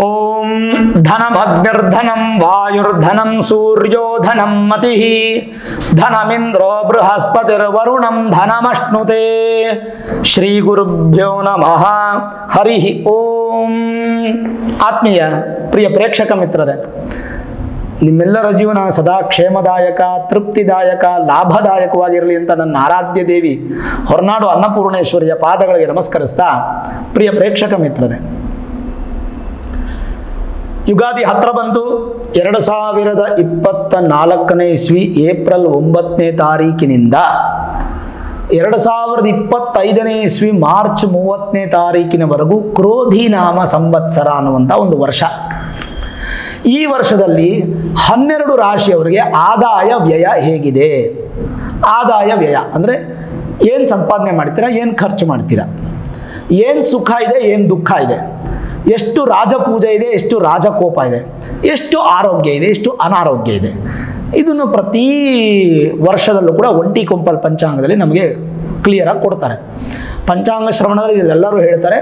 ಓಂ ಧನಮಗ್ನಿರ್ಧನಂ ವಾಯುರ್ಧನಂ ಸೂರ್ಯೋ ಧನಂ ಮತಿಃ ಧನಮಿಂದ್ರೋ ಬೃಹಸ್ಪತಿರ್ವರುಣಂ ಧನಮಶ್ನುತೆ. ಶ್ರೀ ಗುರುಭ್ಯೋ ನಮಃ. ಹರಿ ಓಂ. ಆತ್ಮೀಯ ಪ್ರಿಯ ಪ್ರೇಕ್ಷಕ ಮಿತ್ರರೇ, ನಿಮ್ಮೆಲ್ಲರ ಜೀವನ ಸದಾ ಕ್ಷೇಮದಾಯಕ, ತೃಪ್ತಿದಾಯಕ, ಲಾಭದಾಯಕವಾಗಿರಲಿ ಅಂತ ನನ್ನ ಆರಾಧ್ಯ ದೇವಿ ಹೊರನಾಡು ಅನ್ನಪೂರ್ಣೇಶ್ವರಿಯ ಪಾದಗಳಿಗೆ ನಮಸ್ಕರಿಸ್ತಾ, ಪ್ರಿಯ ಪ್ರೇಕ್ಷಕ ಮಿತ್ರರೇ, ಯುಗಾದಿ ಹತ್ರ ಬಂತು. 2024ನೇ ಇಸ್ವಿ ಏಪ್ರಿಲ್ 9ನೇ ತಾರೀಕಿನಿಂದ 2025ನೇ ಇಸ್ವಿ ಮಾರ್ಚ್ 30ನೇ ತಾರೀಕಿನವರೆಗೂ ಕ್ರೋಧಿ ನಾಮ ಸಂವತ್ಸರ ಅನ್ನುವಂಥ ಒಂದು ವರ್ಷ. ಈ ವರ್ಷದಲ್ಲಿ 12 ರಾಶಿಯವರಿಗೆ ಆದಾಯ ವ್ಯಯ ಹೇಗಿದೆ? ಆದಾಯ ವ್ಯಯ ಅಂದರೆ ಏನು ಸಂಪಾದನೆ ಮಾಡ್ತೀರಾ, ಏನು ಖರ್ಚು ಮಾಡ್ತೀರಾ, ಏನು ಸುಖ ಇದೆ, ಏನು ದುಃಖ ಇದೆ, ಎಷ್ಟು ರಾಜಪೂಜೆ ಇದೆ, ಎಷ್ಟು ರಾಜಕೋಪ ಇದೆ, ಎಷ್ಟು ಆರೋಗ್ಯ ಇದೆ, ಎಷ್ಟು ಅನಾರೋಗ್ಯ ಇದೆ. ಇದನ್ನು ಪ್ರತಿ ವರ್ಷದಲ್ಲೂ ಕೂಡ ಒಂಟಿ ಕೊಂಪಲ್ ಪಂಚಾಂಗದಲ್ಲಿ ನಮಗೆ ಕ್ಲಿಯರಾಗಿ ಕೊಡ್ತಾರೆ. ಪಂಚಾಂಗ ಶ್ರವಣದಲ್ಲಿ ಎಲ್ಲರೂ ಹೇಳ್ತಾರೆ,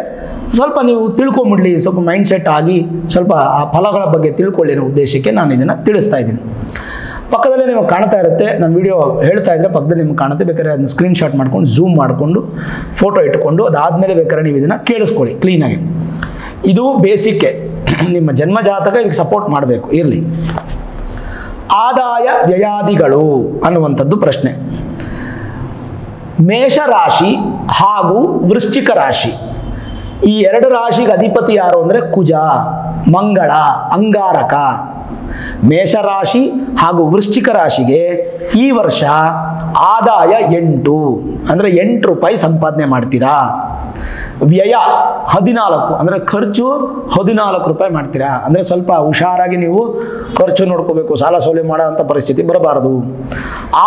ಸ್ವಲ್ಪ ನೀವು ತಿಳ್ಕೊಂಬಿಡ್ಲಿ, ಸ್ವಲ್ಪ ಮೈಂಡ್ಸೆಟ್ ಆಗಿ ಸ್ವಲ್ಪ ಆ ಫಲಗಳ ಬಗ್ಗೆ ತಿಳ್ಕೊಳ್ಳಿ ಅನ್ನೋ ಉದ್ದೇಶಕ್ಕೆ ನಾನು ಇದನ್ನು ತಿಳಿಸ್ತಾ ಇದ್ದೀನಿ. ಪಕ್ಕದಲ್ಲೇ ನಿಮಗೆ ಕಾಣ್ತಾ ಇರುತ್ತೆ, ನಾನು ವಿಡಿಯೋ ಹೇಳ್ತಾ ಇದ್ದರೆ ಪಕ್ಕದಲ್ಲಿ ನಿಮ್ಗೆ ಕಾಣುತ್ತೆ. ಬೇಕಾದ್ರೆ ಅದನ್ನ ಸ್ಕ್ರೀನ್ಶಾಟ್ ಮಾಡ್ಕೊಂಡು ಝೂಮ್ ಮಾಡಿಕೊಂಡು ಫೋಟೋ ಇಟ್ಕೊಂಡು ಅದಾದಮೇಲೆ ಬೇಕಾದ್ರೆ ನೀವು ಇದನ್ನು ಕೇಳಿಸ್ಕೊಳ್ಳಿ ಕ್ಲೀನಾಗಿ. ಇದು ಬೇಸಿಕ್ಕೆ, ನಿಮ್ಮ ಜನ್ಮ ಜಾತಕ ಇದಕ್ಕೆ ಸಪೋರ್ಟ್ ಮಾಡಬೇಕು. ಇರಲಿ, ಆದಾಯ ವ್ಯಯಾದಿಗಳು ಅನ್ನುವಂಥದ್ದು ಪ್ರಶ್ನೆ. ಮೇಷರಾಶಿ ಹಾಗೂ ವೃಶ್ಚಿಕ ರಾಶಿ, ಈ 2 ರಾಶಿಗೆ ಅಧಿಪತಿ ಯಾರು ಅಂದರೆ ಕುಜ, ಮಂಗಳ, ಅಂಗಾರಕ. ಮೇಷರಾಶಿ ಹಾಗೂ ವೃಶ್ಚಿಕ ರಾಶಿಗೆ ಈ ವರ್ಷ ಆದಾಯ 8 ಅಂದರೆ 8 ರೂಪಾಯಿ ಸಂಪಾದನೆ ಮಾಡ್ತೀರಾ. ವ್ಯಯ 14 ಅಂದರೆ ಖರ್ಚು 14 ರೂಪಾಯಿ ಮಾಡ್ತೀರಾ. ಅಂದರೆ ಸ್ವಲ್ಪ ಹುಷಾರಾಗಿ ನೀವು ಖರ್ಚು ನೋಡ್ಕೋಬೇಕು, ಸಾಲ ಸೌಲಭ್ಯ ಮಾಡೋ ಅಂಥ ಪರಿಸ್ಥಿತಿ ಬರಬಾರದು.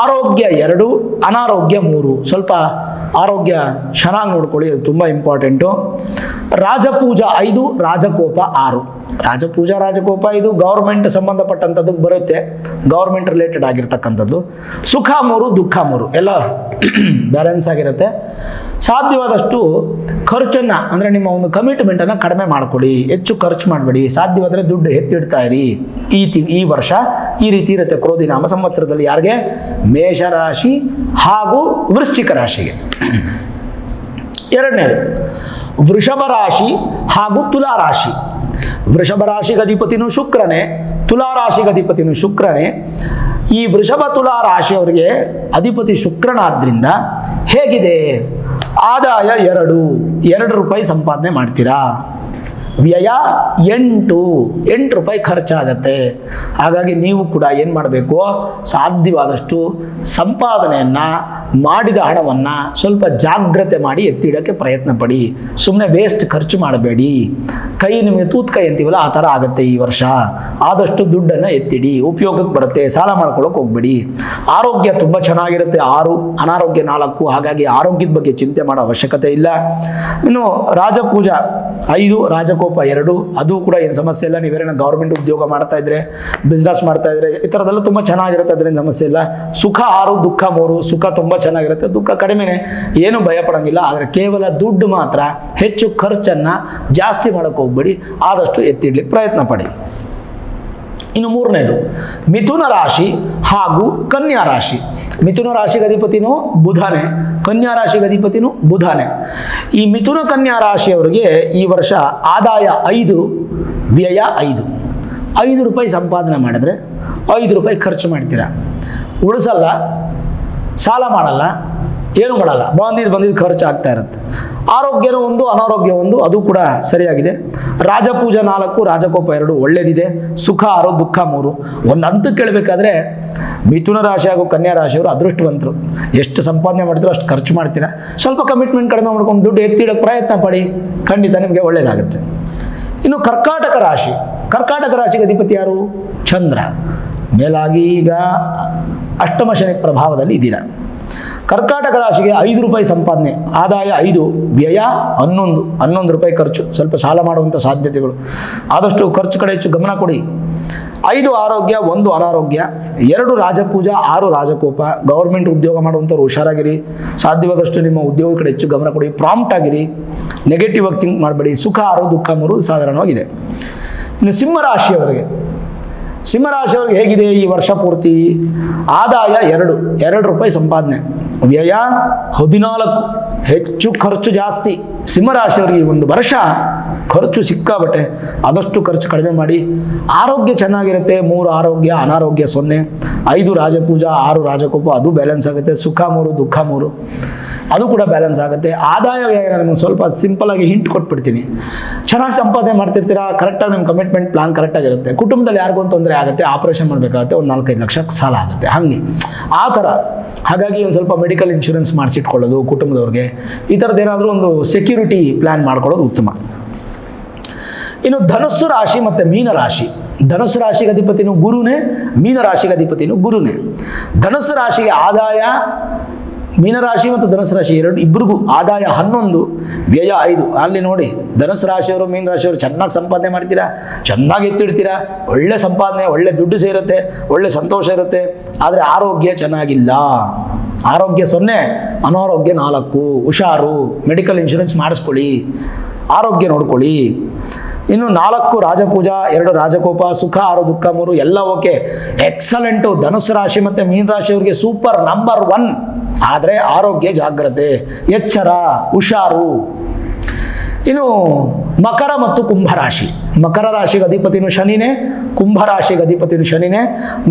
ಆರೋಗ್ಯ 2, ಅನಾರೋಗ್ಯ 3. ಸ್ವಲ್ಪ ಆರೋಗ್ಯ ಚೆನ್ನಾಗಿ ನೋಡ್ಕೊಳ್ಳಿ, ಅದು ತುಂಬ ಇಂಪಾರ್ಟೆಂಟು. ರಾಜಪೂಜಾ 5, ರಾಜಕೋಪ 6. ರಾಜಪೂಜಾ ರಾಜಕೋಪ ಇದು ಗೌರ್ಮೆಂಟ್ ಸಂಬಂಧಪಟ್ಟಂಥದ್ದು ಬರುತ್ತೆ, ಗೌರ್ಮೆಂಟ್ ರಿಲೇಟೆಡ್ ಆಗಿರ್ತಕ್ಕಂಥದ್ದು. ಸುಖ 3, ದುಃಖ 3 ಎಲ್ಲ ಬ್ಯಾಲೆನ್ಸ್ ಆಗಿರುತ್ತೆ. ಸಾಧ್ಯವಾದಷ್ಟು ಖರ್ಚನ್ನು ಅಂದರೆ ನಿಮ್ಮ ಒಂದು ಕಮಿಟ್ಮೆಂಟನ್ನು ಕಡಿಮೆ ಮಾಡ್ಕೊಳ್ಳಿ, ಹೆಚ್ಚು ಖರ್ಚು ಮಾಡಬೇಡಿ. ಸಾಧ್ಯವಾದರೆ ದುಡ್ಡು ಎತ್ತಿಡ್ತಾ ಇರಿ. ಈ ವರ್ಷ ಈ ರೀತಿ ಇರುತ್ತೆ ಕ್ರೋಧಿ ನಾಮ ಸಂವತ್ಸರದಲ್ಲಿ. ಯಾರಿಗೆ? ಮೇಷರಾಶಿ ಹಾಗೂ ವೃಶ್ಚಿಕ ರಾಶಿಗೆ. ಎರಡನೇದು ವೃಷಭ ರಾಶಿ ಹಾಗೂ ತುಲಾ ರಾಶಿ. ವೃಷಭ ರಾಶಿಗೆ ಅಧಿಪತಿನೂ ಶುಕ್ರನೇ, ತುಲಾ ರಾಶಿಗೆ ಅಧಿಪತಿನೂ ಶುಕ್ರನೇ. ಈ ವೃಷಭ ತುಲಾ ರಾಶಿಯವರಿಗೆ ಅಧಿಪತಿ ಶುಕ್ರನಾದ್ರಿಂದ ಹೇಗಿದೆ? ಆದಾಯ 2 ರೂಪಾಯಿ ಸಂಪಾದನೆ ಮಾಡ್ತೀರಾ. ವ್ಯಯ 8 ರೂಪಾಯಿ ಖರ್ಚಾಗತ್ತೆ. ಹಾಗಾಗಿ ನೀವು ಕೂಡ ಏನು ಮಾಡಬೇಕು? ಸಾಧ್ಯವಾದಷ್ಟು ಸಂಪಾದನೆಯನ್ನು, ಮಾಡಿದ ಹಣವನ್ನು ಸ್ವಲ್ಪ ಜಾಗ್ರತೆ ಮಾಡಿ ಎತ್ತಿಡೋಕ್ಕೆ ಪ್ರಯತ್ನ ಪಡಿ. ಸುಮ್ಮನೆ ವೇಸ್ಟ್ ಖರ್ಚು ಮಾಡಬೇಡಿ. ಕೈ ನಿಮಗೆ ತೂತ್ ಕೈ ಅಂತೀವಲ್ಲ, ಆ ಥರ ಆಗುತ್ತೆ ಈ ವರ್ಷ. ಆದಷ್ಟು ದುಡ್ಡನ್ನು ಎತ್ತಿಡಿ, ಉಪಯೋಗಕ್ಕೆ ಬರುತ್ತೆ. ಸಾಲ ಮಾಡ್ಕೊಳ್ಳೋಕೆ ಹೋಗ್ಬೇಡಿ. ಆರೋಗ್ಯ ತುಂಬ ಚೆನ್ನಾಗಿರುತ್ತೆ 6, ಅನಾರೋಗ್ಯ 4. ಹಾಗಾಗಿ ಆರೋಗ್ಯದ ಬಗ್ಗೆ ಚಿಂತೆ ಮಾಡೋ ಅವಶ್ಯಕತೆ ಇಲ್ಲ. ಇನ್ನು ರಾಜಪೂಜಾ 5, ರಾಜಕೋಪ 2. ಅದು ಕೂಡ ಏನು ಸಮಸ್ಯೆ ಇಲ್ಲ. ನೀವೇನೋ ಗೌರ್ಮೆಂಟ್ ಉದ್ಯೋಗ ಮಾಡ್ತಾ ಇದ್ರೆ, ಬಿಸ್ನೆಸ್ ಮಾಡ್ತಾ ಇದ್ರೆ, ಈ ಥರದೆಲ್ಲ ತುಂಬ ಚೆನ್ನಾಗಿರುತ್ತೆ, ಅದರಿಂದ ಸಮಸ್ಯೆ ಇಲ್ಲ. ಸುಖ 6, ದುಃಖ 3. ಸುಖ ತುಂಬ ಚೆನ್ನಾಗಿರುತ್ತೆ, ದುಃಖ ಕಡಿಮೆನೇ, ಏನು ಭಯ ಪಡೋಂಗಿಲ್ಲ. ಆದರೆ ಕೇವಲ ದುಡ್ಡು ಮಾತ್ರ ಹೆಚ್ಚು ಖರ್ಚನ್ನು ಜಾಸ್ತಿ ಮಾಡೋಕ್ಕೆ ಹೋಗ್ಬೇಡಿ, ಆದಷ್ಟು ಎತ್ತಿಡ್ಲಿಕ್ಕೆ ಪ್ರಯತ್ನ ಪಡಿ. ಇನ್ನು ಮೂರನೇದು ಮಿಥುನ ರಾಶಿ ಹಾಗೂ ಕನ್ಯಾ ರಾಶಿ. ಮಿಥುನ ರಾಶಿಗೆ ಅಧಿಪತಿನೂ ಬುಧನೇ, ಕನ್ಯಾ ರಾಶಿಗೆ ಅಧಿಪತಿನೂ ಬುಧನೇ. ಈ ಮಿಥುನ ಕನ್ಯಾ ರಾಶಿಯವರಿಗೆ ಈ ವರ್ಷ ಆದಾಯ 5, ವ್ಯಯ 5 ರೂಪಾಯಿ ಸಂಪಾದನೆ ಮಾಡಿದ್ರೆ 5 ರೂಪಾಯಿ ಖರ್ಚು ಮಾಡ್ತೀರಾ. ಉಳಿಸಲ್ಲ, ಸಾಲ ಮಾಡಲ್ಲ, ಏನು ಮಾಡಲ್ಲ, ಬಂದಿದ್ದು ಖರ್ಚು ಆಗ್ತಾ ಇರುತ್ತೆ. ಆರೋಗ್ಯನೂ 1, ಅನಾರೋಗ್ಯ 1, ಅದು ಕೂಡ ಸರಿಯಾಗಿದೆ. ರಾಜಪೂಜಾ 4, ರಾಜಕೋಪ 2 ಒಳ್ಳೇದಿದೆ. ಸುಖ 6, ದುಃಖ 3. ಒಂದು ಹಂತಕ್ಕೆ ಕೇಳಬೇಕಾದ್ರೆ ಮಿಥುನ ರಾಶಿ ಹಾಗೂ ಕನ್ಯಾ ರಾಶಿಯವರು ಅದೃಷ್ಟವಂತರು. ಎಷ್ಟು ಸಂಪಾದನೆ ಮಾಡ್ತೀರೋ ಅಷ್ಟು ಖರ್ಚು ಮಾಡ್ತೀರಾ. ಸ್ವಲ್ಪ ಕಮಿಟ್ಮೆಂಟ್ ಕಡಿಮೆ ಮಾಡ್ಕೊಂಡು ದುಡ್ಡು ಎತ್ತಿಡೋಕ್ಕೆ ಪ್ರಯತ್ನ ಪಡಿ, ಖಂಡಿತ ನಿಮಗೆ ಒಳ್ಳೆಯದಾಗುತ್ತೆ. ಇನ್ನು ಕರ್ಕಾಟಕ ರಾಶಿ. ಕರ್ಕಾಟಕ ರಾಶಿಗೆ ಅಧಿಪತಿ ಯಾರು? ಚಂದ್ರ. ಮೇಲಾಗಿ ಈಗ ಅಷ್ಟಮ ಶನಿ ಪ್ರಭಾವದಲ್ಲಿ ಇದ್ದೀರಾ. ಕರ್ಕಾಟಕ ರಾಶಿಗೆ 5 ರೂಪಾಯಿ ಸಂಪಾದನೆ, ಆದಾಯ 5, ವ್ಯಯ 11 ರೂಪಾಯಿ ಖರ್ಚು. ಸ್ವಲ್ಪ ಸಾಲ ಮಾಡುವಂಥ ಸಾಧ್ಯತೆಗಳು. ಆದಷ್ಟು ಖರ್ಚು ಕಡೆ ಹೆಚ್ಚು ಗಮನ ಕೊಡಿ. 5 ಆರೋಗ್ಯ, 1 ಅನಾರೋಗ್ಯ, 2 ರಾಜಪೂಜಾ, 6 ರಾಜಕೋಪ. ಗೌರ್ಮೆಂಟ್ ಉದ್ಯೋಗ ಮಾಡುವಂಥವ್ರು ಹುಷಾರಾಗಿರಿ. ಸಾಧ್ಯವಾದಷ್ಟು ನಿಮ್ಮ ಉದ್ಯೋಗ ಕಡೆ ಹೆಚ್ಚು ಗಮನ ಕೊಡಿ. ಪ್ರಾಂಪ್ಟ್ ಆಗಿರಿ, ನೆಗೆಟಿವ್ ಆಗಿ ಥಿಂಕ್ ಮಾಡಬೇಡಿ. ಸುಖ 6, ದುಃಖ 3 ಸಾಧಾರಣವಾಗಿದೆ. ಇನ್ನು ಸಿಂಹರಾಶಿಯವರಿಗೆ ಹೇಗಿದೆ ಈ ವರ್ಷ ಪೂರ್ತಿ? ಆದಾಯ 2 ರೂಪಾಯಿ ಸಂಪಾದನೆ, ವ್ಯಯ 14, ಹೆಚ್ಚು ಖರ್ಚು ಜಾಸ್ತಿ. ಸಿಂಹರಾಶಿಯವರಿಗೆ ಈ ಒಂದು ವರ್ಷ ಖರ್ಚು ಸಿಕ್ಕಾಬಟ್ಟೆ, ಆದಷ್ಟು ಖರ್ಚು ಕಡಿಮೆ ಮಾಡಿ. ಆರೋಗ್ಯ ಚೆನ್ನಾಗಿರುತ್ತೆ, 3 ಆರೋಗ್ಯ, ಅನಾರೋಗ್ಯ 0, 5 ರಾಜಪೂಜಾ, 6 ರಾಜಕೋಪ, ಅದು ಬ್ಯಾಲೆನ್ಸ್ ಆಗುತ್ತೆ. ಸುಖ 3, ದುಃಖ 3, ಅದು ಕೂಡ ಬ್ಯಾಲೆನ್ಸ್ ಆಗುತ್ತೆ. ಆದಾಯ ವ್ಯಯ ನಿಮಗೆ ಸ್ವಲ್ಪ ಸಿಂಪಲ್ ಆಗಿ ಹಿಂಟ್ ಕೊಟ್ಬಿಡ್ತೀನಿ. ಚೆನ್ನಾಗಿ ಸಂಪಾದನೆ ಮಾಡ್ತಿರ್ತೀರಾ, ಕರೆಕ್ಟಾಗಿ ನಿಮ್ಮ ಕಮಿಟ್ಮೆಂಟ್ ಪ್ಲಾನ್ ಕರೆಕ್ಟಾಗಿರುತ್ತೆ. ಕುಟುಂಬದಲ್ಲಿ ಯಾರಿಗೊಂದು ತೊಂದರೆ ಆಗುತ್ತೆ, ಆಪರೇಷನ್ ಮಾಡಬೇಕಾಗುತ್ತೆ, ಒಂದು 4-5 ಲಕ್ಷ ಸಾಲ ಆಗುತ್ತೆ, ಹಾಗೆ ಆ ಥರ. ಹಾಗಾಗಿ ಒಂದು ಸ್ವಲ್ಪ ಮೆಡಿಕಲ್ ಇನ್ಶೂರೆನ್ಸ್ ಮಾಡಿಸಿಟ್ಕೊಳ್ಳೋದು ಕುಟುಂಬದವ್ರಿಗೆ, ಈ ಥರದ್ದು ಏನಾದರೂ ಒಂದು ಸೆಕ್ಯೂರಿಟಿ ಪ್ಲ್ಯಾನ್ ಮಾಡ್ಕೊಳ್ಳೋದು ಉತ್ತಮ. ಇನ್ನು ಧನುಸ್ಸು ರಾಶಿ ಮತ್ತು ಮೀನರಾಶಿ. ಧನುಸ್ಸು ರಾಶಿಗೆ ಅಧಿಪತಿನೂ ಗುರುನೇ, ಮೀನರಾಶಿಗೆ ಅಧಿಪತಿನೂ ಗುರುನೇ. ಧನುಸ್ಸು ರಾಶಿಗೆ ಆದಾಯ, ಮೀನರಾಶಿ ಮತ್ತು ಧನುಸು ರಾಶಿ ಇಬ್ಬರಿಗೂ ಆದಾಯ 11, ವ್ಯಯ 5. ಅಲ್ಲಿ ನೋಡಿ, ಧನುಸು ರಾಶಿಯವರು ಮೀನರಾಶಿಯವರು ಚೆನ್ನಾಗಿ ಸಂಪಾದನೆ ಮಾಡ್ತೀರಾ, ಚೆನ್ನಾಗಿ ಎತ್ತಿಡ್ತೀರಾ, ಒಳ್ಳೆ ಸಂಪಾದನೆ, ಒಳ್ಳೆ ದುಡ್ಡು ಸೇರುತ್ತೆ, ಒಳ್ಳೆ ಸಂತೋಷ ಇರುತ್ತೆ. ಆದರೆ ಆರೋಗ್ಯ ಚೆನ್ನಾಗಿಲ್ಲ. ಆರೋಗ್ಯ 0, ಅನಾರೋಗ್ಯ 4. ಹುಷಾರು, ಮೆಡಿಕಲ್ ಇನ್ಶೂರೆನ್ಸ್ ಮಾಡಿಸ್ಕೊಳ್ಳಿ, ಆರೋಗ್ಯ ನೋಡ್ಕೊಳ್ಳಿ. ಇನ್ನು 4 ರಾಜಪೂಜಾ, 2 ರಾಜಕೋಪ, ಸುಖ 6, ದುಃಖ 3, ಎಲ್ಲ ಓಕೆ, ಎಕ್ಸಲೆಂಟು. ಧನುಸ್ಸು ರಾಶಿ ಮತ್ತು ಮೀನರಾಶಿಯವರಿಗೆ ಸೂಪರ್, ನಂಬರ್ 1. ಆದರೆ ಆರೋಗ್ಯ ಜಾಗ್ರತೆ, ಎಚ್ಚರ, ಹುಷಾರು. ಇನ್ನು ಮಕರ ಮತ್ತು ಕುಂಭರಾಶಿ. ಮಕರ ರಾಶಿಗೆ ಅಧಿಪತಿನೂ ಶನಿನೇ, ಕುಂಭರಾಶಿಗೆ ಅಧಿಪತಿನೂ ಶನಿನೇ.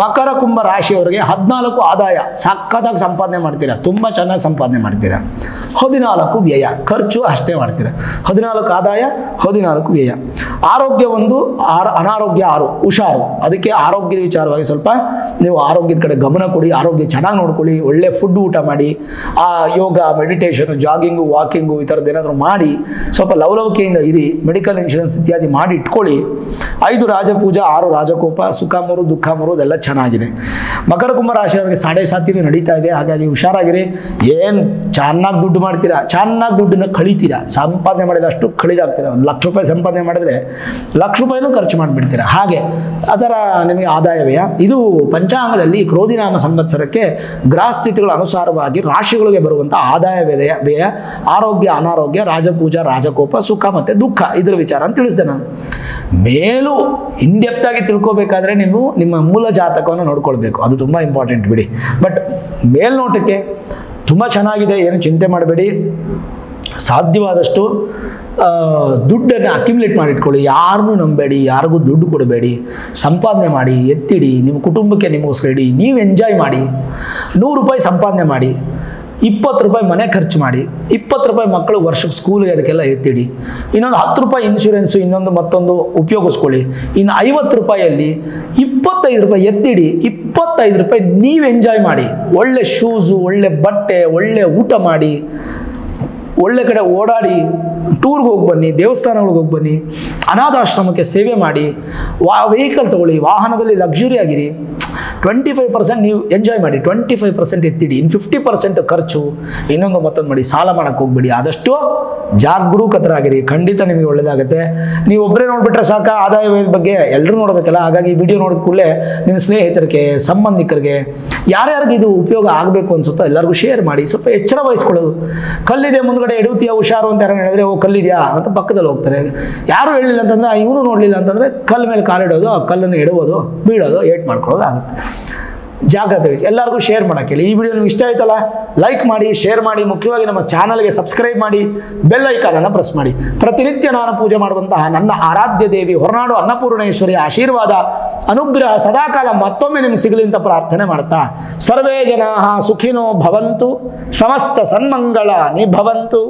ಮಕರ ಕುಂಭ ರಾಶಿಯವರಿಗೆ 14 ಆದಾಯ, ಸಖತ್ತಾಗಿ ಸಂಪಾದನೆ ಮಾಡ್ತೀರಾ, ತುಂಬ ಚೆನ್ನಾಗಿ ಸಂಪಾದನೆ ಮಾಡ್ತೀರಾ. 14 ವ್ಯಯ, ಖರ್ಚು ಅಷ್ಟೇ ಮಾಡ್ತೀರಾ. 14 ಆದಾಯ, 14 ವ್ಯಯ. ಆರೋಗ್ಯ 1, ಅನಾರೋಗ್ಯ 6, ಹುಷಾರು. ಅದಕ್ಕೆ ಆರೋಗ್ಯದ ವಿಚಾರವಾಗಿ ಸ್ವಲ್ಪ ನೀವು ಆರೋಗ್ಯದ ಕಡೆ ಗಮನ ಕೊಡಿ, ಆರೋಗ್ಯ ಚೆನ್ನಾಗಿ ನೋಡ್ಕೊಳ್ಳಿ, ಒಳ್ಳೆ ಫುಡ್ ಊಟ ಮಾಡಿ, ಯೋಗ, ಮೆಡಿಟೇಷನ್, ಜಾಗಿಂಗು, ವಾಕಿಂಗು, ಈ ಥರದ್ದು ಏನಾದರೂ ಮಾಡಿ ಸ್ವಲ್ಪ ಲವಲವಿಕೆಯಿಂದ ಇರಿ. ಮೆಡಿಕಲ್ ಇನ್ಶೂರೆನ್ಸ್ ಇತ್ಯಾದಿ ಮಾಡಿ ಇಟ್ಕೊಳ್ಳಿ. 5 ರಾಜಪೂಜಾ, 6 ರಾಜಕೋಪ, ಸುಖ 3, ದುಃಖ 3, ಅದೆಲ್ಲ ಚೆನ್ನಾಗಿದೆ. ಮಕರ ಕುಂಭ ರಾಶಿಯವರಿಗೆ 7.5 ನಡೀತಾ ಇದೆ, ಹಾಗಾಗಿ ಹುಷಾರಾಗಿರಿ. ಏನು ಚೆನ್ನಾಗಿ ದುಡ್ಡು ಮಾಡ್ತೀರಾ, ಚೆನ್ನಾಗಿ ದುಡ್ಡನ್ನು ಕಳೀತೀರಾ, ಸಂಪಾದನೆ ಮಾಡಿದಷ್ಟು ಕಳಿದಾಗ್ತೀರಾ. 1 ಲಕ್ಷ ರೂಪಾಯಿ ಸಂಪಾದನೆ ಮಾಡಿದ್ರೆ 1 ಲಕ್ಷ ರೂಪಾಯಿನೂ ಖರ್ಚು ಮಾಡಿಬಿಡ್ತೀರಾ. ಹಾಗೆ ಅದರ ನಿಮಗೆ ಆದಾಯ ವ್ಯಯ. ಇದು ಪಂಚಾಂಗದಲ್ಲಿ ಕ್ರೋಧಿನಾಮ ಸಂವತ್ಸರಕ್ಕೆ ಗ್ರಹಸ್ಥಿತಿಗಳ ಅನುಸಾರವಾಗಿ ರಾಶಿಗಳಿಗೆ ಬರುವಂಥ ಆದಾಯ ವ್ಯಯ, ಆರೋಗ್ಯ, ಅನಾರೋಗ್ಯ, ರಾಜಪೂಜಾ, ರಾಜಕೋಪ, ಸುಖ ಮತ್ತು ದುಃಖ, ಇದರ ವಿಚಾರ ಅಂತ ತಿಳಿಸಿದೆ ನಾನು. ಮೇಲೂ ಇನ್ಡೆಪ್ತ್ ಆಗಿ ತಿಳ್ಕೋಬೇಕಾದ್ರೆ ನೀವು ನಿಮ್ಮ ಮೂಲ ಜಾತಕವನ್ನು ನೋಡ್ಕೊಳ್ಬೇಕು, ಅದು ತುಂಬ ಇಂಪಾರ್ಟೆಂಟ್ ಬಿಡಿ. ಬಟ್ ಮೇಲ್ನೋಟಕ್ಕೆ ತುಂಬ ಚೆನ್ನಾಗಿದೆ, ಏನು ಚಿಂತೆ ಮಾಡಬೇಡಿ. ಸಾಧ್ಯವಾದಷ್ಟು ದುಡ್ಡನ್ನು ಅಕ್ಯುಮುಲೇಟ್ ಮಾಡಿಟ್ಕೊಳ್ಳಿ, ಯಾರನ್ನೂ ನಂಬೇಡಿ, ಯಾರಿಗೂ ದುಡ್ಡು ಕೊಡಬೇಡಿ, ಸಂಪಾದನೆ ಮಾಡಿ, ಎತ್ತಿಡಿ, ನಿಮ್ಮ ಕುಟುಂಬಕ್ಕೆ ನಿಮಗೋಸ್ಕರ ಇಡಿ, ನೀವು ಎಂಜಾಯ್ ಮಾಡಿ. 100 ರೂಪಾಯಿ ಸಂಪಾದನೆ ಮಾಡಿ, 20 ರೂಪಾಯಿ ಮನೆ ಖರ್ಚು ಮಾಡಿ, 20 ರೂಪಾಯಿ ಮಕ್ಕಳು ವರ್ಷಕ್ಕೆ ಸ್ಕೂಲ್ಗೆ ಅದಕ್ಕೆಲ್ಲ ಎತ್ತಿಡಿ, ಇನ್ನೊಂದು 10 ರೂಪಾಯಿ ಇನ್ಶೂರೆನ್ಸು, ಇನ್ನೊಂದು ಮತ್ತೊಂದು ಉಪಯೋಗಿಸ್ಕೊಳ್ಳಿ. ಇನ್ನು 50 ರೂಪಾಯಲ್ಲಿ 25 ರೂಪಾಯಿ ಎತ್ತಿಡಿ, 25 ರೂಪಾಯಿ ನೀವು ಎಂಜಾಯ್ ಮಾಡಿ. ಒಳ್ಳೆ ಶೂಸು, ಒಳ್ಳೆ ಬಟ್ಟೆ, ಒಳ್ಳೆ ಊಟ ಮಾಡಿ, ಒಳ್ಳೆ ಕಡೆ ಓಡಾಡಿ, ಟೂರ್ಗೆ ಹೋಗಿ ಬನ್ನಿ, ದೇವಸ್ಥಾನಗಳಿಗೆ ಹೋಗಿ ಬನ್ನಿ, ಅನಾಥಾಶ್ರಮಕ್ಕೆ ಸೇವೆ ಮಾಡಿ, ವೆಹಿಕಲ್ ತಗೊಳ್ಳಿ, ವಾಹನದಲ್ಲಿ ಲಕ್ಸುರಿ ಆಗಿರಿ. 25% ನೀವು ಎಂಜಾಯ್ ಮಾಡಿ, 25% ಎತ್ತಿಡಿ, ಇನ್ನು 50% ಖರ್ಚು, ಇನ್ನೊಂದು ಮತ್ತೊಂದು ಮಾಡಿ. ಸಾಲ ಮಾಡೋಕ್ಕೆ ಹೋಗ್ಬೇಡಿ, ಆದಷ್ಟು ಜಾಗರೂಕತರಾಗಿರಿ, ಖಂಡಿತ ನಿಮಗೆ ಒಳ್ಳೆಯದಾಗುತ್ತೆ. ನೀವು ಒಬ್ಬರೇ ನೋಡಿಬಿಟ್ರೆ ಸಾಕ ಆದಾಯ ವ್ಯಯದ ಬಗ್ಗೆ, ಎಲ್ಲರೂ ನೋಡಬೇಕಲ್ಲ. ಹಾಗಾಗಿ ವಿಡಿಯೋ ನೋಡಿದ ಕೂಡಲೇ ನಿಮ್ಮ ಸ್ನೇಹಿತರಿಗೆ, ಸಂಬಂಧಿಕರಿಗೆ, ಯಾರ್ಯಾರಿಗೆ ಇದು ಉಪಯೋಗ ಆಗಬೇಕು ಅನ್ಸುತ್ತೋ ಎಲ್ಲರಿಗೂ ಶೇರ್ ಮಾಡಿ. ಸ್ವಲ್ಪ ಎಚ್ಚರ ವಹಿಸ್ಕೊಳ್ಳೋದು. ಕಲ್ಲಿದೆ ಮುಂದ್ಗಡೆ ಎಡುತ್ತೀಯ ಹುಷಾರು ಅಂತ ಯಾರು ಹೇಳಿದ್ರೆ, ಓ ಕಲ್ಲಿದೆಯಾ ಅಂತ ಪಕ್ಕದಲ್ಲಿ ಹೋಗ್ತಾರೆ. ಯಾರು ಹೇಳಿಲ್ಲ ಅಂತಂದರೆ, ಇವನು ನೋಡಲಿಲ್ಲ ಅಂತಂದರೆ ಕಲ್ಲು ಮೇಲೆ ಕಾಲಿಡೋದು, ಆ ಕಲ್ಲನ್ನು ಎಡುವುದು, ಬೀಳೋದು, ಏಟ್ ಮಾಡ್ಕೊಳ್ಳೋದು ಆಗುತ್ತೆ. ಜಾಗ್ರತೆ ವಹಿಸಿ. ಎಲ್ಲರಿಗೂ ಶೇರ್ ಮಾಡೋಕ್ಕೆ ಹೇಳಿ. ಈ ವಿಡಿಯೋ ನಿಮ್ಗೆ ಇಷ್ಟ ಆಯ್ತಲ್ಲ, ಲೈಕ್ ಮಾಡಿ, ಶೇರ್ ಮಾಡಿ, ಮುಖ್ಯವಾಗಿ ನಮ್ಮ ಚಾನಲ್ಗೆ ಸಬ್ಸ್ಕ್ರೈಬ್ ಮಾಡಿ, ಬೆಲ್ ಐಕಾನನ್ನು ಪ್ರೆಸ್ ಮಾಡಿ. ಪ್ರತಿನಿತ್ಯ ನಾನು ಪೂಜೆ ಮಾಡುವಂತಹ ನನ್ನ ಆರಾಧ್ಯ ದೇವಿ ಹೊರನಾಡು ಅನ್ನಪೂರ್ಣೇಶ್ವರಿಯ ಆಶೀರ್ವಾದ, ಅನುಗ್ರಹ ಸದಾಕಾಲ ಮತ್ತೊಮ್ಮೆ ನಿಮ್ಗೆ ಸಿಗಲಿ ಅಂತ ಪ್ರಾರ್ಥನೆ ಮಾಡ್ತಾ, ಸರ್ವೇ ಜನಾಃ ಸುಖಿನೋ ಭವಂತು, ಸಮಸ್ತ ಸನ್ಮಂಗಳ ನಿಭವಂತು.